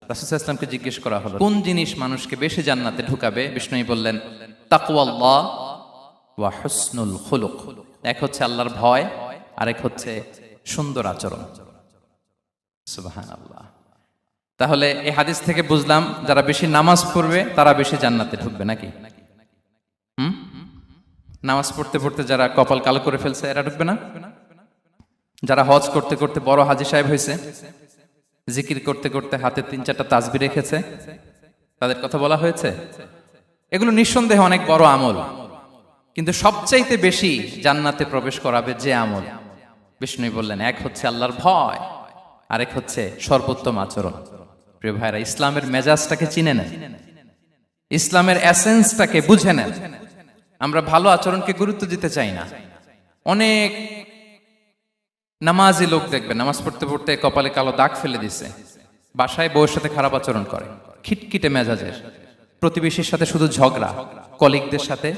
রাসূল সাল্লাল্লাহু আলাইহি ওয়াসাল্লামকে জিজ্ঞেস করা হলো, কোন জিনিস মানুষকে বেশি জান্নাতে ঢুকাবে? বিষ্ণু বললেন, তাকওয়াল্লাহ ওয়া হুসনুল খুলুক। এক হচ্ছে আল্লাহর ভয়, আরেক হচ্ছে সুন্দর আচরণ। সুবহানাল্লাহ। তাহলে এই হাদিস থেকে বুঝলাম, যারা বেশি নামাজ পড়বে তারা বেশি জান্নাতে ঢুকবে, নাকি? নামাজ পড়তে পড়তে যারা কপাল কালো করে ফেলছে এরা ঢুকবে না? যারা হজ করতে করতে বড় হাজী সাহেব হয়েছে, জিকির করতে করতে হাতে 3-4টা তাসবিহ রেখেছে, তাদের কথা বলা হয়েছে। এগুলো নিঃসন্দেহে অনেক বড় আমল, কিন্তু সবচাইতে বেশি জান্নাতে প্রবেশ করাবে যে আমল, বিষ্ণু বললেন, এক হচ্ছে আল্লাহর ভয়, আরেক হচ্ছে সর্বোত্তম আচরণ। প্রিয় ভাইরা, ইসলামের মেজাজটাকে চিনে নেন, ইসলামের এসেন্সটাকে বুঝে নেন। আমরা ভালো আচরণকে গুরুত্ব দিতে চাই না। অনেক নামাজি লোক দেখবে নামাজ পড়তে পড়তে কপালে কালো দাগ ফেলে দিছে, বাসায় বউয়ের সাথে খারাপ আচরণ করে, খিটখিটে মেজাজের, প্রতিবেশীর সাথে শুধু ঝগড়া, কলিগদের সাথে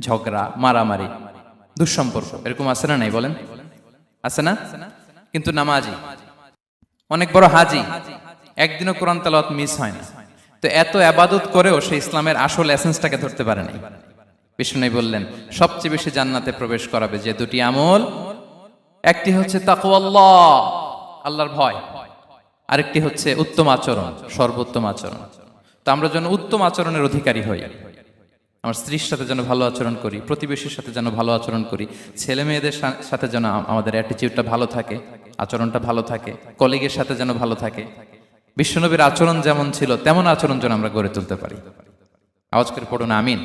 ঝগড়া, মারামারি, দুঃসম্পর্ক, এরকম আছে না? নাই বলেন, আছে না? কিন্তু নামাজি, অনেক বড় হাজি, একদিনও কোরআন তেলাওয়াত মিস হয় না, তো এত ইবাদত করেও সে ইসলামের আসল এসেন্সটাকে ধরতে পারে নাই। বিষ্ণু বললেন, সবচেয়ে বেশি জান্নাতে প্রবেশ করাবে যে দুটি আমল, একটি হচ্ছে তাকওয়াল্লাহ, আল্লাহর ভয়, আরেকটি হচ্ছে উত্তম আচরণ, সর্বোত্তম আচরণ। তো আমরা যেন উত্তম আচরণের অধিকারী হই। আমার স্ত্রীর সাথে যেন ভালো আচরণ করি, প্রতিবেশীর সাথে যেন ভালো আচরণ করি, ছেলে মেয়েদের সাথে যেন আমাদের অ্যাটিটিউডটা ভালো থাকে, আচরণটা ভালো থাকে, কলিগের সাথে যেন ভালো থাকে। বিশ্বনবীর আচরণ যেমন ছিল তেমন আচরণ যেন আমরা গড়ে তুলতে পারি। আওয়াজ করে পড়ুন আমিন।